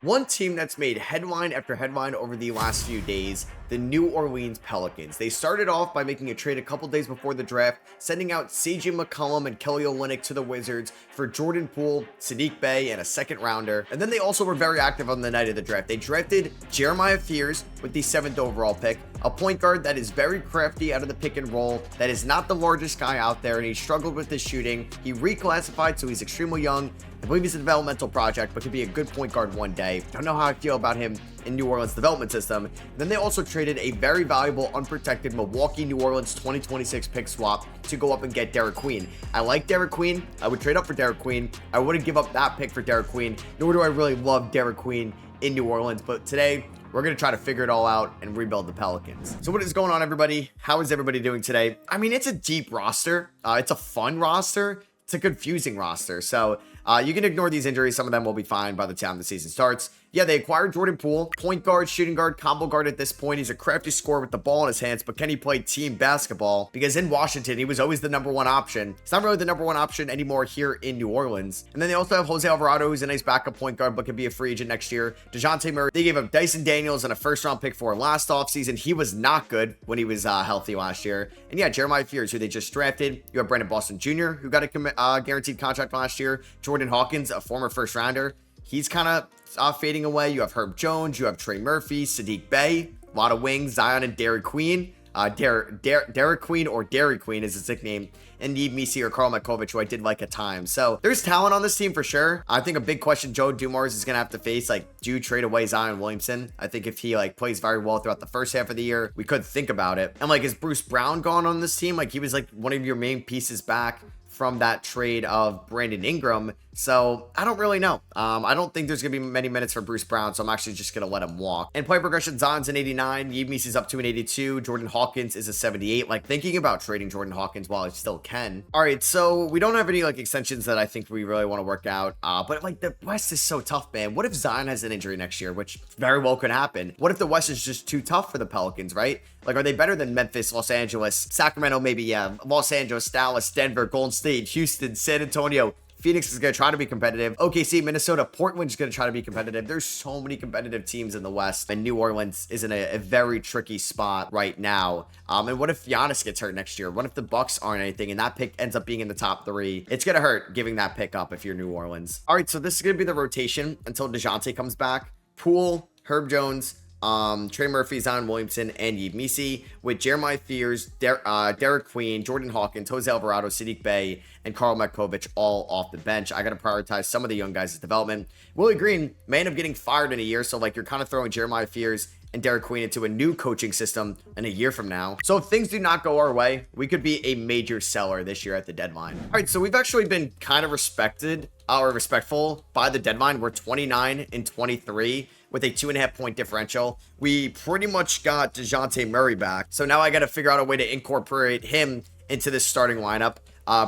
One team that's made headline after headline over the last few days, the New Orleans Pelicans. They started off by making a trade a couple days before the draft, sending out CJ McCollum and Kelly Olynyk to the Wizards for Jordan Poole, Saddiq Bey, and a second rounder. And then they also were very active on the night of the draft. They drafted Jeremiah Fears with the 7th overall pick, a point guard that is very crafty out of the pick and roll, that is not the largest guy out there, and he struggled with his shooting. He reclassified, so he's extremely young. I believe he's a developmental project, but could be a good point guard one day. Don't know how I feel about him in New Orleans development system. And then they also traded a very valuable unprotected Milwaukee New Orleans 2026 pick swap to go up and get Derek Queen. I like Derek Queen. I would trade up for Derek Queen. I wouldn't give up that pick for Derek Queen, nor do I really love Derek Queen in New Orleans. But today, we're going to try to figure it all out and rebuild the Pelicans. So what is going on, everybody? How is everybody doing today? I mean, it's a deep roster. It's a fun roster. It's a confusing roster. So you can ignore these injuries. Some of them will be fine by the time the season starts. Yeah, they acquired Jordan Poole, point guard, shooting guard, combo guard at this point. He's a crafty scorer with the ball in his hands, but can he play team basketball? Because in Washington, he was always the number one option. It's not really the number one option anymore here in New Orleans. And then they also have Jose Alvarado, who's a nice backup point guard, but could be a free agent next year. DeJounte Murray, they gave up Dyson Daniels and a first-round pick for him last offseason. He was not good when he was healthy last year. And yeah, Jeremiah Fears, who they just drafted. You have Brandon Boston Jr., who got a guaranteed contract last year. Jordan Hawkins, a former first-rounder. He's kind of fading away. You have Herb Jones, you have Trey Murphy, Saddiq Bey, a lot of wings, Zion and Derek Queen. Derek Queen, or Dairy Queen is his nickname, and Yves Missi or Karl Makovich, who I did like at times. So there's talent on this team for sure. I think a big question Joe Dumars is going to have to face, do you trade away Zion Williamson? I think if he plays very well throughout the first half of the year, we could think about it. And is Bruce Brown gone on this team? He was one of your main pieces back from that trade of Brandon Ingram. So I don't really know. I don't think there's going to be many minutes for Bruce Brown, so I'm actually just going to let him walk. And play progression, Zion's an 89. Yves Missi's up to an 82. Jordan Hawkins is a 78. Thinking about trading Jordan Hawkins while I still can. All right, so we don't have any extensions that I think we really want to work out. But the West is so tough, man. What if Zion has an injury next year, which very well could happen? What if the West is just too tough for the Pelicans, right? Are they better than Memphis, Los Angeles, Sacramento, maybe, yeah, Los Angeles, Dallas, Denver, Golden State, Houston, San Antonio? Phoenix is going to try to be competitive. OKC, Minnesota, Portland's going to try to be competitive. There's so many competitive teams in the West, and New Orleans is in a very tricky spot right now. And what if Giannis gets hurt next year? What if the Bucks aren't anything and that pick ends up being in the top 3? It's going to hurt giving that pick up if you're New Orleans. All right, so this is going to be the rotation until DeJounte comes back. Poole, Herb Jones, Trey Murphy, Zion Williamson, and Yves Missi, with Jeremiah Fears, Derek Queen, Jordan Hawkins, Jose Alvarado, Saddiq Bey, and Karl Makovich all off the bench. I got to prioritize some of the young guys' development. Willie Green may end up getting fired in a year, so you're kind of throwing Jeremiah Fears and Derek Queen into a new coaching system in a year from now. So if things do not go our way, we could be a major seller this year at the deadline. All right, so we've actually been kind of respectful by the deadline. We're 29 and 23 with a 2.5 point differential. We pretty much got DeJounte Murray back. So now I got to figure out a way to incorporate him into this starting lineup.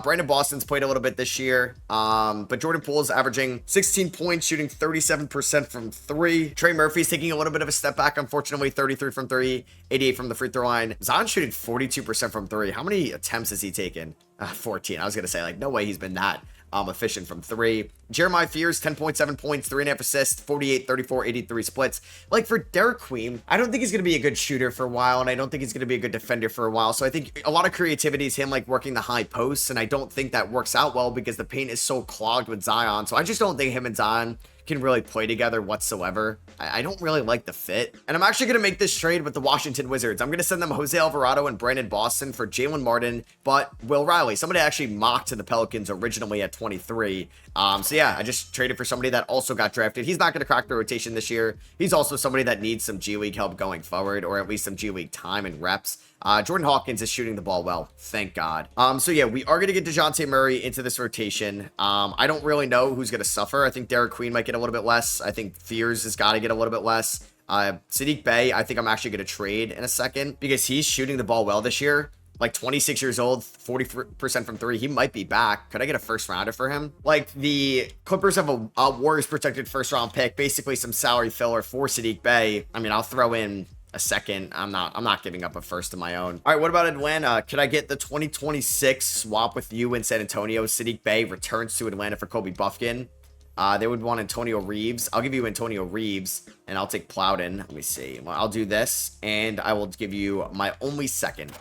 Brandon Boston's played a little bit this year, but Jordan Poole's averaging 16 points, shooting 37% from 3. Trey Murphy's taking a little bit of a step back, unfortunately, 33 from 3, 88 from the free throw line. Zion's shooting 42% from 3. How many attempts has he taken? 14. I was going to say, no way he's been that efficient from 3. Jeremiah Fears, 10.7 points, 3.5 assists, 48, 34, 83 splits. For Derek Queen, I don't think he's going to be a good shooter for a while, and I don't think he's going to be a good defender for a while. So I think a lot of creativity is him working the high posts, and I don't think that works out well because the paint is so clogged with Zion. So I just don't think him and Zion can really play together whatsoever. I don't really like the fit. And I'm actually going to make this trade with the Washington Wizards. I'm going to send them Jose Alvarado and Brandon Boston for Jalen Martin, but Will Riley, somebody actually mocked to the Pelicans originally at 23. So yeah, I just traded for somebody that also got drafted. He's not going to crack the rotation this year. He's also somebody that needs some G League help going forward, or at least some G League time and reps. Jordan Hawkins is shooting the ball well, thank God. So yeah, we are going to get DeJounte Murray into this rotation. I don't really know who's going to suffer. I think Derek Queen might get a little bit less. I think Fears has got to get a little bit less. Saddiq Bey, I think I'm actually going to trade in a second because he's shooting the ball well this year. 26 years old, 40% from 3. He might be back. Could I get a first rounder for him? The Clippers have a Warriors protected first round pick, basically some salary filler for Saddiq Bey. I mean, I'll throw in a second. I'm not giving up a first of my own. All right, what about Atlanta? Could I get the 2026 swap with you in San Antonio? Saddiq Bey returns to Atlanta for Kobe Buffkin. They would want Antonio Reeves. I'll give you Antonio Reeves, and I'll take Plowden. Let me see. Well, I'll do this, and I will give you my only second.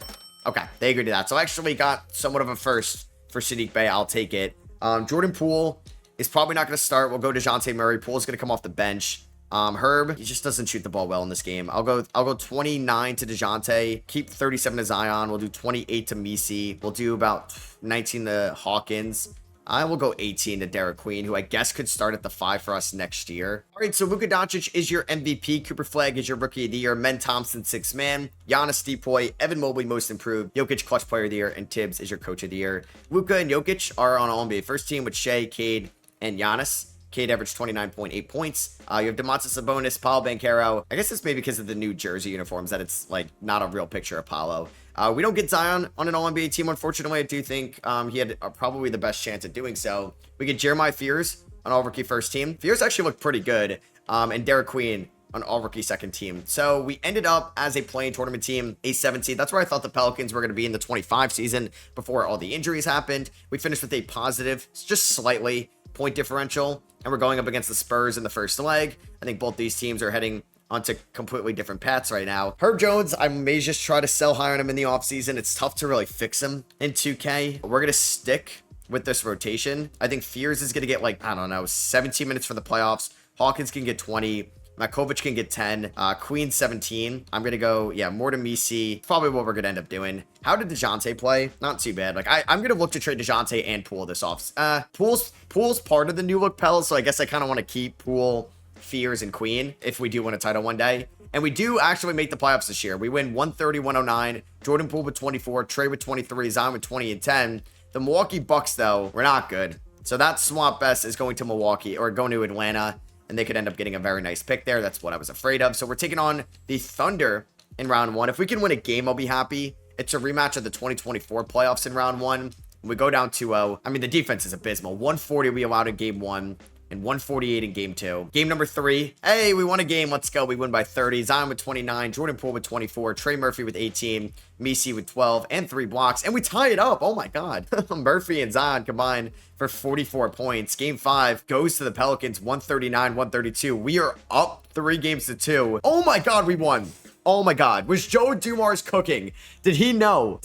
Okay, they agreed to that. So I actually got somewhat of a first for Sadiq Bey. I'll take it. Jordan Poole is probably not going to start. We'll go DeJounte Murray. Poole's going to come off the bench. Herb, he just doesn't shoot the ball well in this game. I'll go 29 to DeJounte. Keep 37 to Zion. We'll do 28 to Misi. We'll do about 19 to Hawkins. I will go 18 to Derek Queen, who I guess could start at the 5 for us next year. All right, so Luka Doncic is your MVP. Cooper Flagg is your Rookie of the Year. Men Thompson, 6th man. Giannis Depoy, Evan Mobley, Most Improved. Jokic, Clutch Player of the Year. And Tibbs is your Coach of the Year. Luka and Jokic are on All-NBA first team with Shea, Cade, and Giannis. Cade averaged 29.8 points. You have Domantas Sabonis, Paolo Banchero. I guess it's maybe because of the new jersey uniforms that it's like not a real picture of Paolo. We don't get Zion on an All-NBA team, unfortunately. I do think he had probably the best chance at doing so. We get Jeremiah Fears on All-Rookie first team. Fears actually looked pretty good. And Derek Queen on All-Rookie second team. So we ended up as a play-in tournament team, a 7 seed. That's where I thought the Pelicans were going to be in the 25 season before all the injuries happened. We finished with a positive, just slightly, point differential. And we're going up against the Spurs in the first leg. I think both these teams are heading onto completely different paths right now. Herb Jones, I may just try to sell high on him in the offseason. It's tough to really fix him in 2K. We're going to stick with this rotation. I think Fears is going to get like, I don't know, 17 minutes for the playoffs. Hawkins can get 20. Makovic can get 10. Queen 17. I'm going to go, yeah, more to Misi. Probably what we're going to end up doing. How did DeJounte play? Not too bad. Like, I'm going to look to trade DeJounte and Poole this off. Poole's part of the new look Pel, so I guess I kind of want to keep Poole, Fears, and Queen if we do win a title one day. And we do actually make the playoffs this year. We win 130-109. Jordan Poole with 24. Trey with 23. Zion with 20 and 10. The Milwaukee Bucks, though, we're not good. So that swamp best is going to Milwaukee or going to Atlanta. And they could end up getting a very nice pick there. That's what I was afraid of. So we're taking on the Thunder in round 1. If we can win a game, I'll be happy. It's a rematch of the 2024 playoffs in round 1. We go down 2-0. I mean, the defense is abysmal. 140 we allowed in game 1 and 148 in game 2. Game number 3. Hey, we won a game. Let's go. We win by 30. Zion with 29. Jordan Poole with 24. Trey Murphy with 18. Misi with 12 and 3 blocks. And we tie it up. Oh my God. Murphy and Zion combined for 44 points. Game 5 goes to the Pelicans, 139-132. We are up 3 games to 2. Oh my God, we won. Oh my God. Was Joe Dumars cooking? Did he know?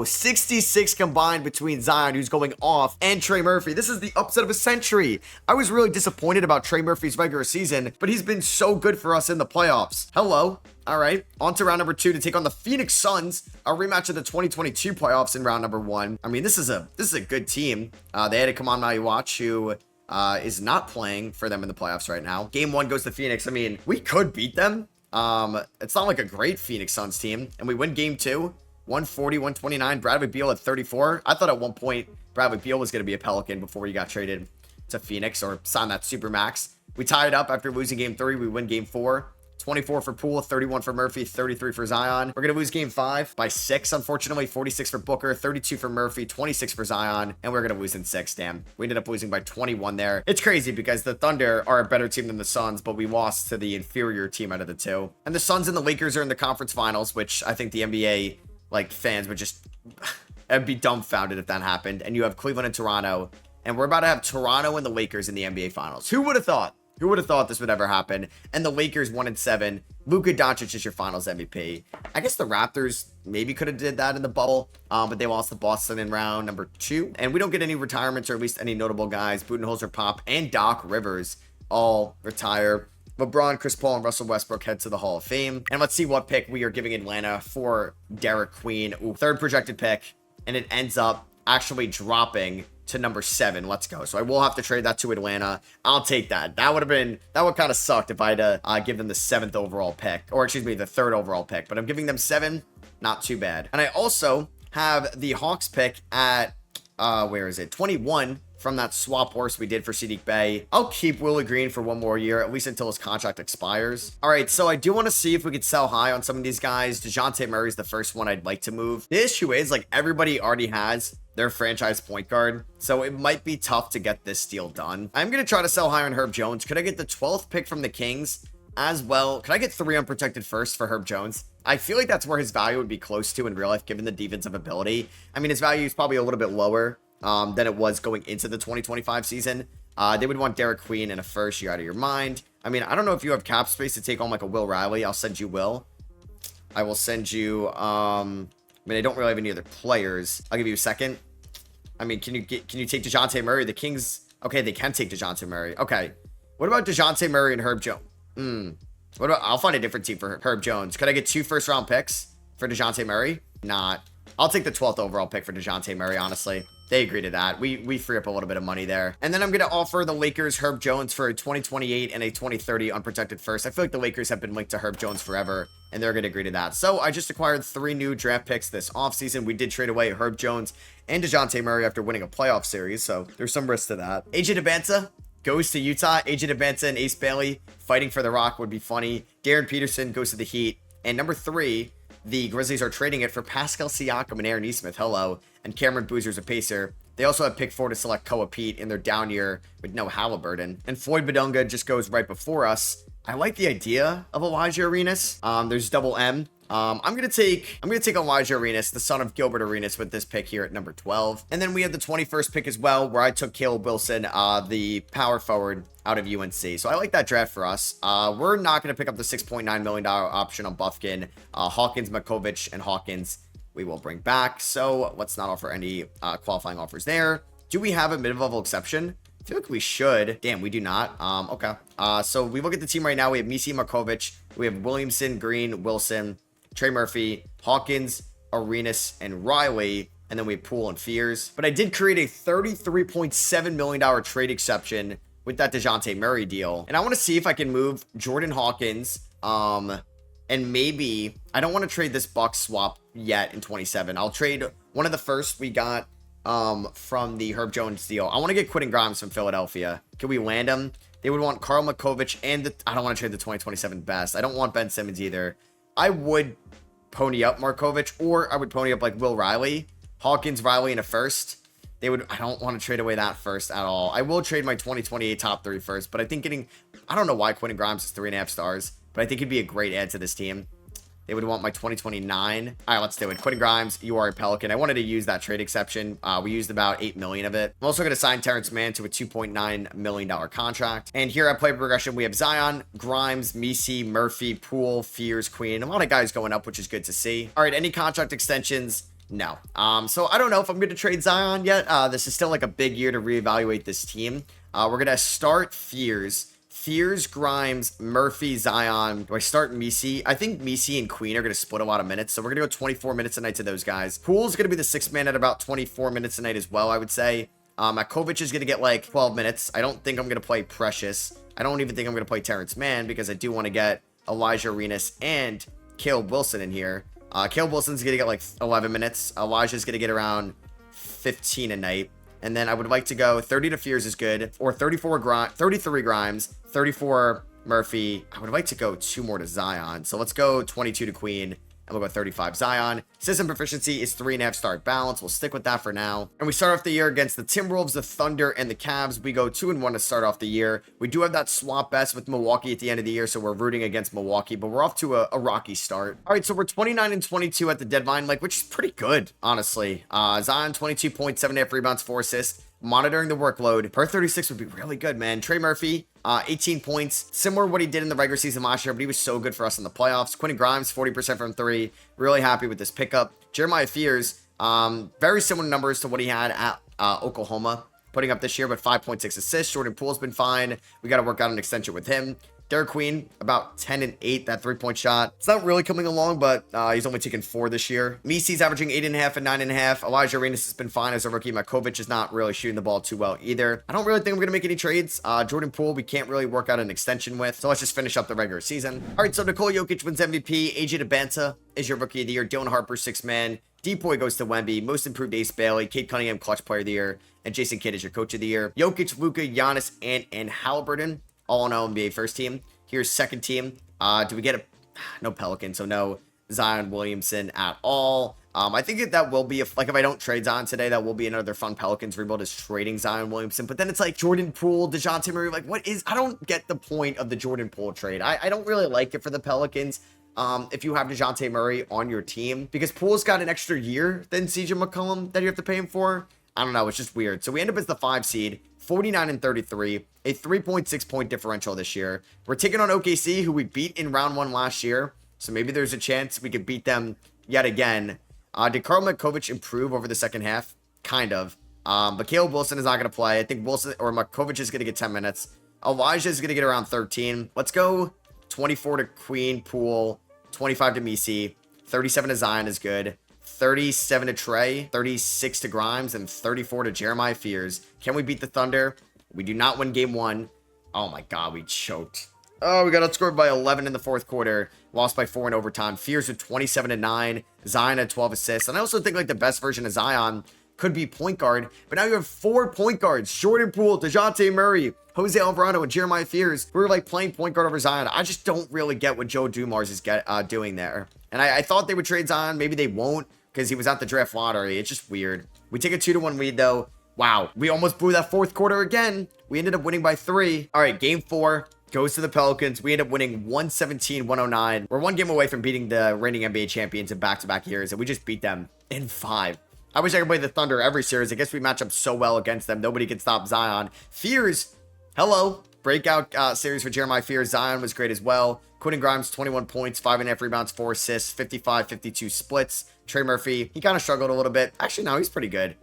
66 combined between Zion, who's going off, and Trey Murphy. This is the upset of a century. I was really disappointed about Trey Murphy's regular season, but he's been so good for us in the playoffs. Hello. All right, on to round number 2 to take on the Phoenix Suns, a rematch of the 2022 playoffs in round number 1. I mean, this is a good team. They had a Kaman Maliwatch, who is not playing for them in the playoffs right now. Game 1 goes to Phoenix. I mean, we could beat them. It's not like a great Phoenix Suns team, and we win game 2, 140-129. Bradley Beal at 34. I thought at one point Bradley Beal was going to be a Pelican before he got traded to Phoenix or signed that Supermax. We tied up after losing game 3. We win game 4. 24 for Poole, 31 for Murphy, 33 for Zion. We're going to lose game 5 by 6, unfortunately. 46 for Booker, 32 for Murphy, 26 for Zion, and we're going to lose in 6, damn. We ended up losing by 21 there. It's crazy because the Thunder are a better team than the Suns, but we lost to the inferior team out of the 2. And the Suns and the Lakers are in the conference finals, which I think the NBA, like, fans would just I'd be dumbfounded if that happened. And you have Cleveland and Toronto, and we're about to have Toronto and the Lakers in the NBA finals. Who would have thought? Who would have thought this would ever happen? And the Lakers 1-7. Luka Doncic is your finals MVP. I guess the Raptors maybe could have did that in the bubble, but they lost to Boston in round number 2. And we don't get any retirements, or at least any notable guys. Budenholzer, Pop, and Doc Rivers all retire. LeBron, Chris Paul, and Russell Westbrook head to the Hall of Fame. And let's see what pick we are giving Atlanta for Derek Queen. Ooh, 3rd projected pick, and it ends up actually dropping to number 7. Let's go. So I will have to trade that to Atlanta. I'll take that. That would kind of sucked if I had to give them the 7th overall pick, or excuse me, the 3rd overall pick, but I'm giving them 7. Not too bad. And I also have the Hawks pick at, where is it? 21 from that swap horse we did for Sadiq Bey. I'll keep Willie Green for 1 more year, at least until his contract expires. All right, so I do want to see if we could sell high on some of these guys. DeJounte Murray's the first one I'd like to move. The issue is, like, everybody already has their franchise point guard, so it might be tough to get this deal done. I'm going to try to sell high on Herb Jones. Could I get the 12th pick from the Kings as well? Could I get 3 unprotected first for Herb Jones? I feel like that's where his value would be close to in real life, given the defensive ability. I mean, his value is probably a little bit lower than it was going into the 2025 season, They would want Derek Queen in a first. You're out of your mind. I mean, I don't know if you have cap space to take on like a Will Riley. I'll send you Will. I will send you, I mean, I don't really have any other players. I'll give you a second. I mean, can you take DeJounte Murray? The Kings, okay, they can take DeJounte Murray. Okay. What about DeJounte Murray and Herb Jones? What about, I'll find a different team for Herb Jones. Could I get 2 first-round picks for DeJounte Murray? Not. I'll take the 12th overall pick for DeJounte Murray, honestly. They agree to that. We free up a little bit of money there. And then I'm going to offer the Lakers Herb Jones for a 2028 and a 2030 unprotected first. I feel like the Lakers have been linked to Herb Jones forever, and they're going to agree to that. So I just acquired 3 new draft picks this offseason. We did trade away Herb Jones and DeJounte Murray after winning a playoff series, so there's some risk to that. AJ DeBanza goes to Utah. AJ DeBanza and Ace Bailey fighting for the Rock would be funny. Darren Peterson goes to the Heat. And number 3, the Grizzlies are trading it for Pascal Siakam and Aaron Nesmith. Hello. And Cameron Boozer's a Pacer. They also have pick 4 to select Koa Pete in their down year with no Halliburton. And Floyd Badunga just goes right before us. I like the idea of Elijah Arenas. There's double M. I'm gonna take Elijah Arenas, the son of Gilbert Arenas, with this pick here at number 12. And then we have the 21st pick as well, where I took Caleb Wilson, the power forward out of UNC. So I like that draft for us. We're not gonna pick up the $6.9 million option on Buffkin. Hawkins, Makovic, and Hawkins we will bring back. So let's not offer any qualifying offers there. Do we have a mid-level exception? I feel like we should. Damn, we do not. Okay. So we look at the team right now. We have Misi Markovic. We have Williamson, Green, Wilson, Trey Murphy, Hawkins, Arenas, and Riley. And then we have Poole and Fears. But I did create a $33.7 million trade exception with that DeJounte Murray deal. And I want to see if I can move Jordan Hawkins. And maybe, I don't want to trade this Bucks swap yet in 27. I'll trade one of the first we got from the Herb Jones deal. I want to get Quentin Grimes from Philadelphia. Can we land him? They would want Karl Makovic and I don't want to trade the 2027 best. I don't want Ben Simmons either. I would pony up Markovic, or I would pony up like Will Riley, Hawkins, Riley in a first. I don't want to trade away that first at all. I will trade my 2028 top 3 first, but I think I don't know why Quentin Grimes is 3.5 stars, but I think he'd be a great add to this team. They would want my 2029. All right, let's do it. Quentin Grimes, you are a Pelican. I wanted to use that trade exception. We used about $8 million of it. I'm also going to sign Terrence Mann to a $2.9 million contract. And here at Player Progression, we have Zion, Grimes, Misi, Murphy, Poole, Fears, Queen. A lot of guys going up, which is good to see. All right, any contract extensions? No. So I don't know if I'm going to trade Zion yet. This is still like a big year to reevaluate this team. We're going to start Fears, Grimes, Murphy, Zion. Do I start Misi? I think Misi and Queen are going to split a lot of minutes. So we're going to go 24 minutes a night to those guys. Poole's going to be the 6th man at about 24 minutes a night as well, I would say. Makovic is going to get like 12 minutes. I don't think I'm going to play Precious. I don't even think I'm going to play Terrence Mann because I do want to get Elijah Arenas and Caleb Wilson in here. Caleb Wilson's going to get like 11 minutes. Elijah's going to get around 15 a night. And then I would like to go 30 to Fears is good, or 33 Grimes, 34 Murphy. I would like to go 2 more to Zion. So let's go 22 to Queen, and we'll go 35 Zion. System proficiency is 3.5 star balance. We'll stick with that for now. And we start off the year against the Timberwolves, the Thunder, and the Cavs. We go 2-1 to start off the year. We do have that swap best with Milwaukee at the end of the year, so we're rooting against Milwaukee, but we're off to a rocky start. All right, so we're 29-22 at the deadline, which is pretty good, honestly. Zion, 22 points, 7.5 rebounds, 4 assists. Monitoring the workload per 36 would be really good, man. Trey Murphy, 18 points, similar to what he did in the regular season last year, but he was so good for us in the playoffs. Quentin Grimes, 40% from 3. Really happy with this pickup. Jeremiah Fears, very similar numbers to what he had at Oklahoma, putting up this year, but 5.6 assists. Jordan Poole's been fine. We got to work out an extension with him. Derek Queen, about 10 and 8, that 3-point shot. It's not really coming along, but he's only taken 4 this year. Misi's averaging 8.5 and 9.5. Elijah Arenas has been fine as a rookie. Makovic is not really shooting the ball too well either. I don't really think I'm going to make any trades. Jordan Poole, we can't really work out an extension with. So let's just finish up the regular season. All right, so Nikola Jokic wins MVP. AJ DeBanza is your rookie of the year. Dylan Harper, 6th man. Depoy goes to Wemby. Most improved Ace Bailey. Kate Cunningham, clutch player of the year. And Jason Kidd is your coach of the year. Jokic, Luka, Giannis, and Halliburton, all in all NBA first team. Here's second team. Do we get no Pelicans, so no Zion Williamson at all. I think that will be, if I don't trade Zion today, that will be another fun Pelicans rebuild, is trading Zion Williamson. But then it's like Jordan Poole, DeJounte Murray. I don't get the point of the Jordan Poole trade. I don't really like it for the Pelicans. If you have DeJounte Murray on your team, because Poole's got an extra year than CJ McCollum that you have to pay him for. I don't know. It's just weird. So we end up as the 5 seed, 49-33, a 3.6 point differential this year. We're taking on OKC, who we beat in round 1 last year. So maybe there's a chance we could beat them yet again. Did Karl Makovic improve over the second half? Kind of. But Caleb Wilson is not going to play. I think Wilson or Makovic is going to get 10 minutes. Elijah is going to get around 13. Let's go 24 to Queen, Poole, 25 to Misi, 37 to Zion is good, 37 to Trey, 36 to Grimes, and 34 to Jeremiah Fears. Can we beat the Thunder? We do not win game 1. Oh my God, we choked. Oh, we got outscored by 11 in the fourth quarter. Lost by 4 in overtime. Fears with 27 to 9. Zion had 12 assists. And I also think like the best version of Zion could be point guard. But now you have 4 point guards. Jordan Poole, DeJounte Murray, Jose Alvarado, and Jeremiah Fears, who are like playing point guard over Zion. I just don't really get what Joe Dumars is doing there. And I thought they would trade Zion. Maybe they won't because he was at the draft lottery. It's just weird. We take a 2-1 lead though. Wow, we almost blew that fourth quarter again. We ended up winning by 3. All right, game 4 goes to the Pelicans. We end up winning 117-109. We're 1 game away from beating the reigning NBA champions in back-to-back years, and we just beat them in 5. I wish I could play the Thunder every series. I guess we match up so well against them. Nobody can stop Zion. Fears, hello. Breakout series for Jeremiah Fears. Zion was great as well. Quentin Grimes, 21 points, 5.5 rebounds, 4 assists, 55-52 splits. Trey Murphy, he kind of struggled a little bit. Actually, no, he's pretty good.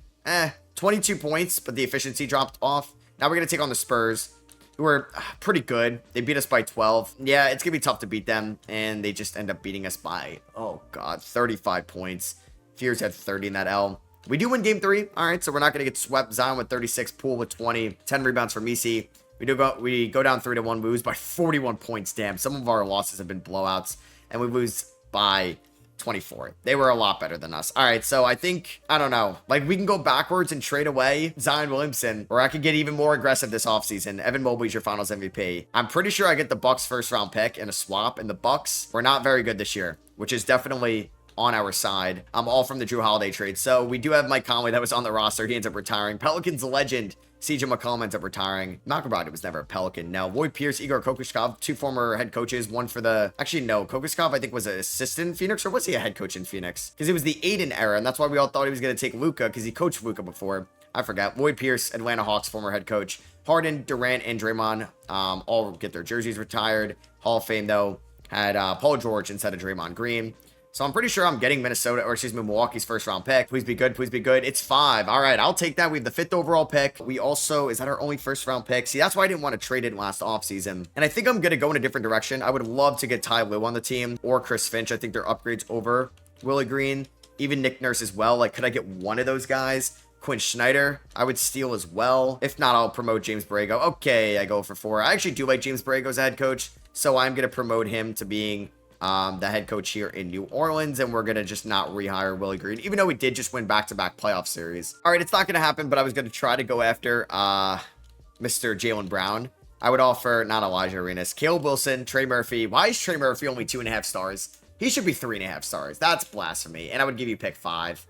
22 points, but the efficiency dropped off. Now we're going to take on the Spurs, who are pretty good. They beat us by 12. Yeah, it's going to be tough to beat them, and they just end up beating us by, oh God, 35 points. Fears had 30 in that L. We do win game 3. All right, so we're not going to get swept. Zion with 36, Poole with 20, 10 rebounds for Misi. We go down 3-1, we lose by 41 points. Damn, some of our losses have been blowouts, and we lose by 24. They were a lot better than us. All right, so I think, I don't know, like we can go backwards and trade away Zion Williamson, or I could get even more aggressive this offseason. Evan Mobley's your finals MVP. I'm pretty sure I get the Bucks first round pick in a swap, and the Bucks were not very good this year, which is definitely on our side. I'm all from the Drew Holiday trade. So we do have Mike Conley that was on the roster. He ends up retiring. Pelicans legend CJ McCollum ends up retiring. Malcolm Brogdon was never a Pelican. Now, Lloyd Pierce, Igor Kokoskov, 2 former head coaches. One for the... Actually, no. Kokoskov, I think, was an assistant in Phoenix, or was he a head coach in Phoenix? Because it was the Aiden era, and that's why we all thought he was going to take Luka, because he coached Luka before. I forgot. Lloyd Pierce, Atlanta Hawks, former head coach. Harden, Durant, and Draymond all get their jerseys retired. Hall of Fame, though, had Paul George instead of Draymond Green. So I'm pretty sure I'm getting Milwaukee's first round pick. Please be good. Please be good. It's 5. All right, I'll take that. We have the 5th overall pick. We also, is that our only first round pick? See, that's why I didn't want to trade it last offseason. And I think I'm going to go in a different direction. I would love to get Ty Lue on the team or Chris Finch. I think they're upgrades over Willie Green, even Nick Nurse as well. Like, could I get one of those guys? Quinn Snyder, I would steal as well. If not, I'll promote James Borrego. Okay, I go for 4. I actually do like James Borrego as a head coach, so I'm going to promote him to being the head coach here in New Orleans, and we're going to just not rehire Willie Green, even though we did just win back-to-back playoff series. All right, it's not going to happen, but I was going to try to go after Mr. Jaylen Brown. I would offer, not Elijah Arenas, Caleb Wilson, Trey Murphy. Why is Trey Murphy only 2.5 stars? He should be 3.5 stars. That's blasphemy, and I would give you pick 5.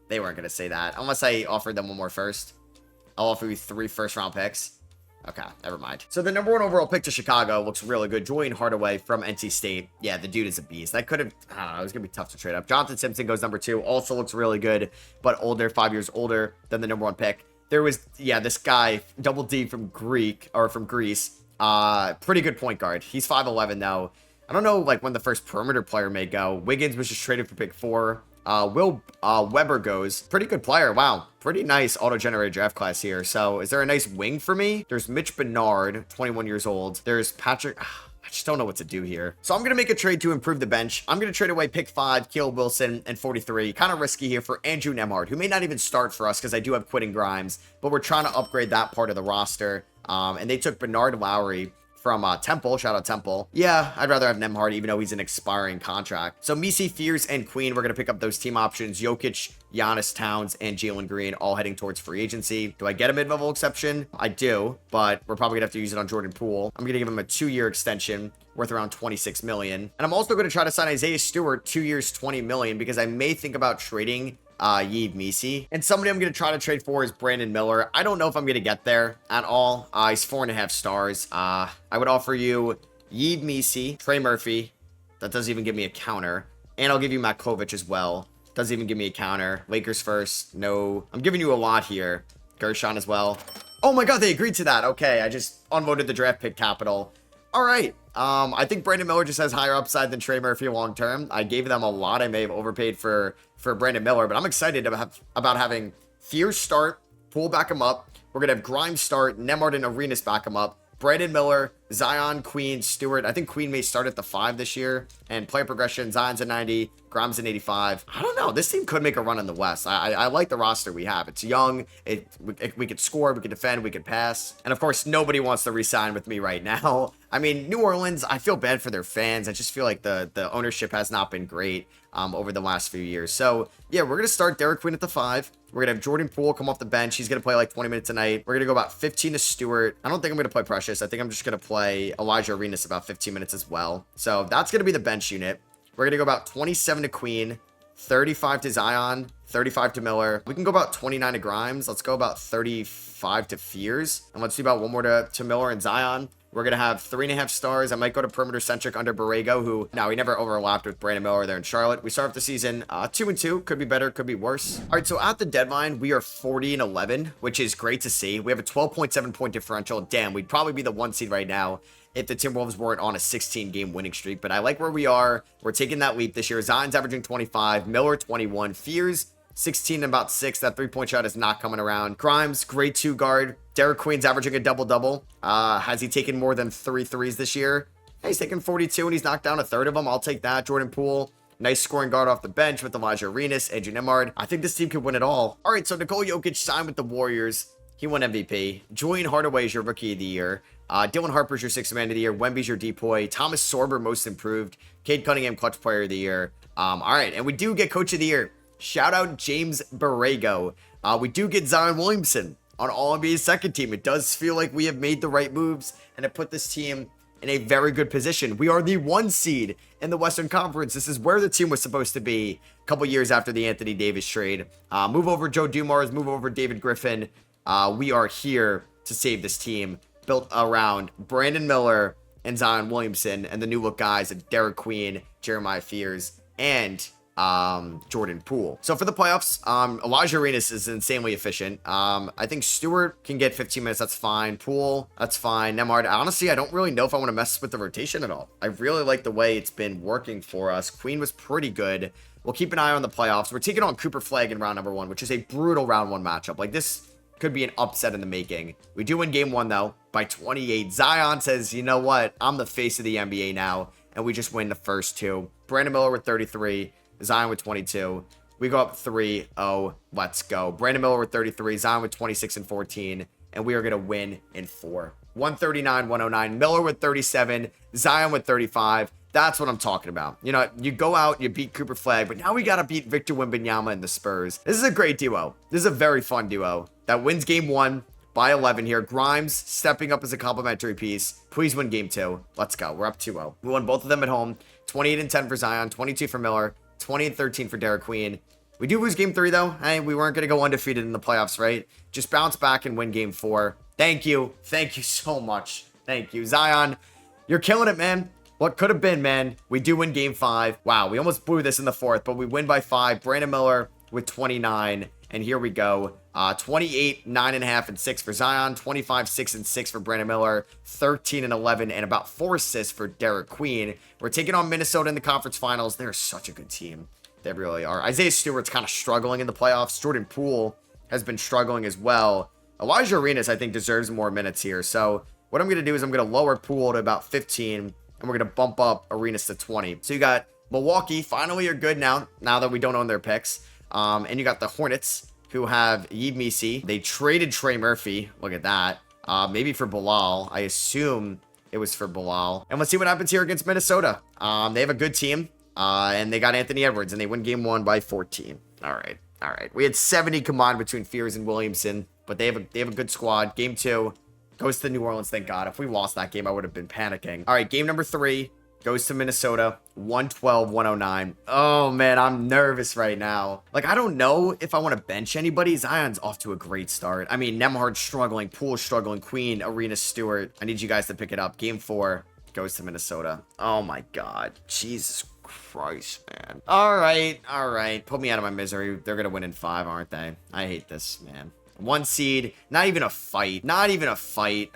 They weren't going to say that, unless I offered them one more first. I'll offer you 3 first-round picks. Okay, never mind. So the number 1 overall pick to Chicago looks really good. Julian Hardaway from NC State. Yeah, the dude is a beast. That could have, I don't know, it was going to be tough to trade up. Jonathan Simpson goes number 2. Also looks really good, but older, 5 years older than the number 1 pick. There was, yeah, this guy, Double D from Greece. Pretty good point guard. He's 5'11", though. I don't know, like, when the first perimeter player may go. Wiggins was just traded for pick 4. Will Weber goes. Pretty good player. Wow. Pretty nice auto-generated draft class here. So, is there a nice wing for me? There's Mitch Bernard, 21 years old. There's Patrick... I just don't know what to do here. So, I'm going to make a trade to improve the bench. I'm going to trade away pick 5, Caleb Wilson, and 43. Kind of risky here for Andrew Nembhard, who may not even start for us because I do have Quentin Grimes. But we're trying to upgrade that part of the roster. And they took Bernard Lowry from Temple. Shout out Temple. Yeah, I'd rather have Nembhard, even though he's an expiring contract. So Misi, Fears, and Queen, we're going to pick up those team options. Jokic, Giannis, Towns, and Jalen Green, all heading towards free agency. Do I get a mid-level exception? I do, but we're probably going to have to use it on Jordan Poole. I'm going to give him a 2-year extension worth around $26 million. And I'm also going to try to sign Isaiah Stewart, 2 years, $20 million, because I may think about trading Yves Misi. And somebody I'm going to try to trade for is Brandon Miller. I don't know if I'm going to get there at all. He's 4.5 stars. I would offer you Yves Misi, Trey Murphy. That doesn't even give me a counter. And I'll give you Makovic as well. Doesn't even give me a counter. Lakers first. No. I'm giving you a lot here. Gershon as well. Oh my god, they agreed to that. Okay, I just unvoted the draft pick capital. All right. I think Brandon Miller just has higher upside than Trey Murphy long term. I gave them a lot. I may have overpaid for Brandon Miller, but I'm excited about having Fierce start, Poole back him up. We're going to have Grimes start, Nembhard and Arenas back him up. Brandon Miller, Zion, Queen, Stewart. I think Queen may start at the 5 this year. And player progression, Zion's at 90, Grimes at 85. I don't know. This team could make a run in the West. I like the roster we have. It's young. We could score. We could defend. We could pass. And, of course, nobody wants to re-sign with me right now. I mean, New Orleans, I feel bad for their fans. I just feel like the ownership has not been great over the last few years. So, yeah, we're going to start Derek Queen at the 5. We're going to have Jordan Poole come off the bench. He's going to play like 20 minutes tonight. We're going to go about 15 to Stewart. I don't think I'm going to play Precious. I think I'm just going to play Elijah Arenas about 15 minutes as well. So that's going to be the bench unit. We're going to go about 27 to Queen, 35 to Zion, 35 to Miller. We can go about 29 to Grimes. Let's go about 35 to Fears. And let's do about one more to Miller and Zion. We're going to have 3.5 stars. I might go to perimeter centric under Borrego, who now he never overlapped with Brandon Miller there in Charlotte. We start off the season 2-2. Could be better, could be worse. All right, so at the deadline, we are 40-11, which is great to see. We have a 12.7 point differential. Damn, we'd probably be the 1 seed right now if the Timberwolves weren't on a 16-game winning streak. But I like where we are. We're taking that leap this year. Zion's averaging 25, Miller 21, Fears 16 and about 6. That 3-point shot is not coming around. Grimes, grade 2 guard. Derek Queen's averaging a double-double. Has he taken more than 3 threes this year? He's taken 42 and he's knocked down a third of them. I'll take that. Jordan Poole, nice scoring guard off the bench with Elijah Arenas, Andrew Nembhard. I think this team could win it all. All right, so Nikola Jokic signed with the Warriors. He won MVP. Julian Hardaway is your Rookie of the Year. Dylan Harper's your 6th Man of the Year. Wemby's your DPOY. Thomas Sorber, Most Improved. Cade Cunningham, Clutch Player of the Year. All right, and we do get Coach of the Year. Shout out James Borrego. We do get Zion Williamson on All-NBA's second team. It does feel like we have made the right moves and have put this team in a very good position. We are the 1 seed in the Western Conference. This is where the team was supposed to be a couple years after the Anthony Davis trade. Move over Joe Dumars, move over David Griffin. We are here to save this team, built around Brandon Miller and Zion Williamson and the new look guys of Derek Queen, Jeremiah Fears, and Jordan Poole. So for the playoffs, Elijah Arenas is insanely efficient. I think Stewart can get 15 minutes. That's fine. Poole, that's fine. Nembhard, honestly, I don't really know if I want to mess with the rotation at all. I really like the way it's been working for us. Queen was pretty good. We'll keep an eye on the playoffs. We're taking on Cooper Flagg in round number 1, which is a brutal round 1 matchup. Like, this could be an upset in the making. We do win game 1, though, by 28. Zion says, you know what? I'm the face of the NBA now. And we just win the first 2. Brandon Miller with 33. Zion with 22. We go up 3-0. Let's go. Brandon Miller with 33. Zion with 26 and 14. And we are going to win in 4. 139-109. Miller with 37. Zion with 35. That's what I'm talking about. You know, you go out, you beat Cooper Flagg, but now we got to beat Victor Wembanyama and the Spurs. This is a great duo. This is a very fun duo that wins game 1 by 11 here. Grimes stepping up as a complimentary piece. Please win game 2. Let's go. We're up 2-0. We won both of them at home. 28 and 10 for Zion. 22 for Miller. 20 and 13 for Derek Queen. We do lose game 3, though. Hey, we weren't going to go undefeated in the playoffs, right? Just bounce back and win game 4. Thank you. Thank you so much. Thank you. Zion, you're killing it, man. What could have been, man. We do win game 5. Wow, we almost blew this in the 4th, but we win by 5. Brandon Miller with 29. And here we go. 28, 9.5, and 6 for Zion. 25, 6, and 6 for Brandon Miller. 13 and 11, and about 4 assists for Derek Queen. We're taking on Minnesota in the conference finals. They're such a good team. They really are. Isaiah Stewart's kind of struggling in the playoffs. Jordan Poole has been struggling as well. Elijah Arenas, I think, deserves more minutes here. So what I'm going to do is I'm going to lower Poole to about 15, and we're going to bump up Arenas to 20. So you got Milwaukee. Finally, you're good now that we don't own their picks. And you got the Hornets, who have Yves Missi. They traded Trey Murphy. Look at that. Maybe for Bilal. I assume it was for Bilal. And let's see what happens here against Minnesota. They have a good team. And they got Anthony Edwards, and they win game 1 by 14. All right. We had 70 combined between Fears and Williamson, but they have a good squad. Game 2 goes to New Orleans. Thank God. If we lost that game, I would have been panicking. All right, game number 3 goes to Minnesota. 112-109. Oh, man, I'm nervous right now. Like, I don't know if I want to bench anybody. Zion's off to a great start. I mean, Nembhard's struggling. Poole's struggling. Queen, Arenas, Stewart. I need you guys to pick it up. Game 4 goes to Minnesota. Oh, my God. Jesus Christ, man. All right. Put me out of my misery. They're going to win in 5, aren't they? I hate this, man. 1 seed, not even a fight.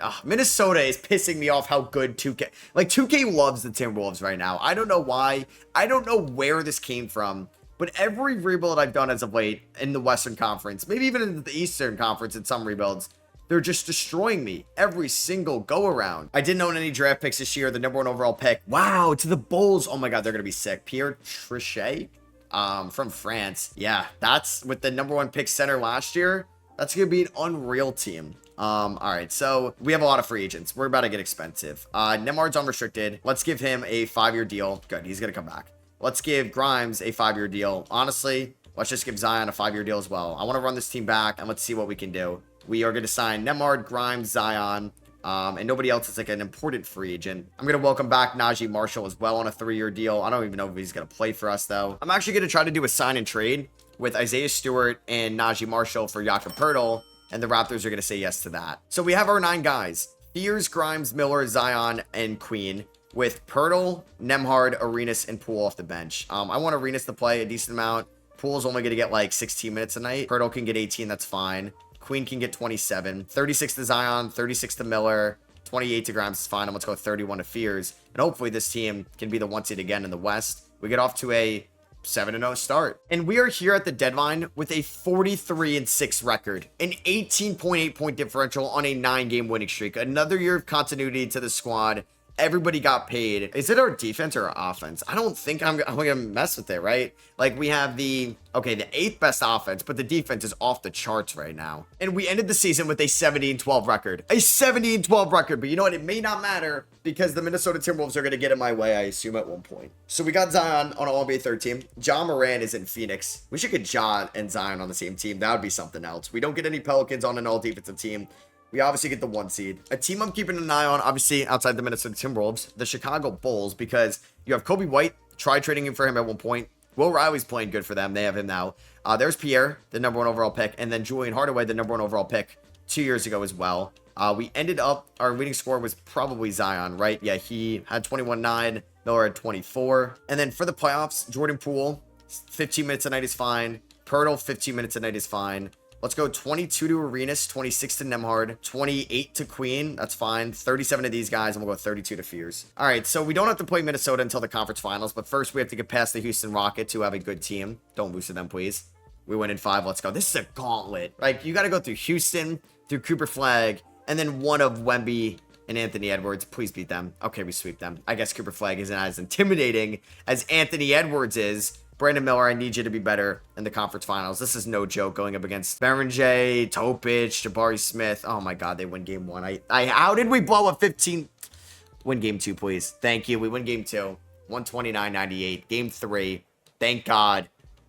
Ugh, Minnesota is pissing me off how good 2K, like 2K loves the Timberwolves right now. I don't know why. I don't know where this came from, but every rebuild I've done as of late in the Western Conference, maybe even in the Eastern Conference in some rebuilds, they're just destroying me every single go around. I didn't own any draft picks this year. The #1 overall pick. Wow, to the Bulls. Oh my God, they're going to be sick. Pierre Trichet, from France. Yeah, that's with the #1 pick center last year. That's going to be an unreal team. All right, so we have a lot of free agents. We're about to get expensive. Nembhard's unrestricted. Let's give him a 5-year deal. Good, he's going to come back. Let's give Grimes a 5-year deal. Honestly, let's just give Zion a 5-year deal as well. I want to run this team back, and let's see what we can do. We are going to sign Nembhard, Grimes, Zion, and nobody else is like an important free agent. I'm going to welcome back Najee Marshall as well on a 3-year deal. I don't even know if he's going to play for us, though. I'm actually going to try to do a sign and trade with Isaiah Stewart and Najee Marshall for Jakob Poeltl, and the Raptors are going to say yes to that. So we have our 9 guys. Fears, Grimes, Miller, Zion, and Queen, with Poeltl, Nembhard, Arenas, and Poole off the bench. I want Arenas to play a decent amount. Poole's only going to get like 16 minutes a night. Poeltl can get 18, that's fine. Queen can get 27. 36 to Zion, 36 to Miller, 28 to Grimes is fine. And let's go 31 to Fears. And hopefully this team can be the 1 seed again in the West. We get off to a 7-0 start. And we are here at the deadline with a 43-6 record, an 18.8 point differential on a 9-game winning streak. Another year of continuity to the squad. Everybody got paid. Is it our defense or our offense? I don't think I'm gonna mess with it, right? Like we have the 8th best offense, but the defense is off the charts right now. And we ended the season with a 70-12 record. A 70-12 record, but you know what? It may not matter because the Minnesota Timberwolves are gonna get in my way, I assume, at one point. So we got Zion on an All-NBA 3rd team. Ja Moran is in Phoenix. We should get Ja and Zion on the same team. That would be something else. We don't get any Pelicans on an all-defensive team. We obviously get the 1 seed. A team I'm keeping an eye on, obviously, outside the Minnesota Timberwolves, the Chicago Bulls, because you have Kobe White. Tried trading him for him at one point. Will Riley's playing good for them. They have him now. There's Pierre, the #1 overall pick, and then Julian Hardaway, the #1 overall pick 2 years ago as well. We ended up, our leading scorer was probably Zion, right? Yeah, he had 21-9. Miller had 24. And then for the playoffs, Jordan Poole, 15 minutes a night is fine. Poeltl, 15 minutes a night is fine. Let's go 22 to Arenas, 26 to Nembhard, 28 to Queen. That's fine. 37 of these guys, and we'll go 32 to Fears. All right, so we don't have to play Minnesota until the conference finals, but first we have to get past the Houston Rockets, who have a good team. Don't lose to them, please. We win in 5. Let's go. This is a gauntlet. Like, you got to go through Houston, through Cooper Flag, and then one of Wemby and Anthony Edwards. Please beat them. Okay, we sweep them. I guess Cooper Flag isn't as intimidating as Anthony Edwards is. Brandon Miller, I need you to be better in the conference finals. This is no joke going up against Berenjay, Topic, Jabari Smith. Oh my God, they win game 1. How did we blow up 15? Win game 2, please. Thank you. We win game 2. 129-98. Game 3. Thank God.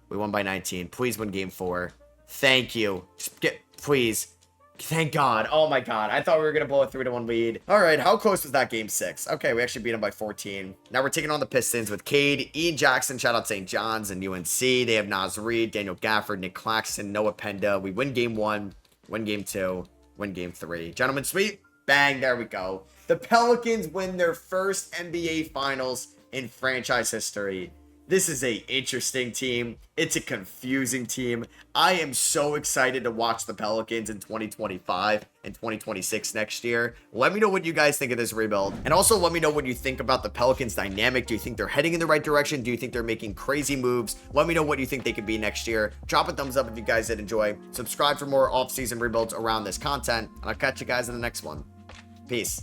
We won by 19. Please win game 4. Thank you. Just please. Thank God. Oh my God. I thought we were going to blow a 3-1 lead. All right. How close was that game 6? Okay. We actually beat them by 14. Now we're taking on the Pistons with Cade, Ian Jackson, shout out St. John's and UNC. They have Naz Reid, Daniel Gafford, Nick Claxton, Noah Penda. We win game 1, win game 2, win game 3. Gentlemen sweep. Bang. There we go. The Pelicans win their first NBA Finals in franchise history. This is a interesting team. It's a confusing team. I am so excited to watch the Pelicans in 2025 and 2026 next year. Let me know what you guys think of this rebuild. And also let me know what you think about the Pelicans dynamic. Do you think they're heading in the right direction? Do you think they're making crazy moves? Let me know what you think they could be next year. Drop a thumbs up if you guys did enjoy. Subscribe for more off-season rebuilds around this content. And I'll catch you guys in the next one. Peace.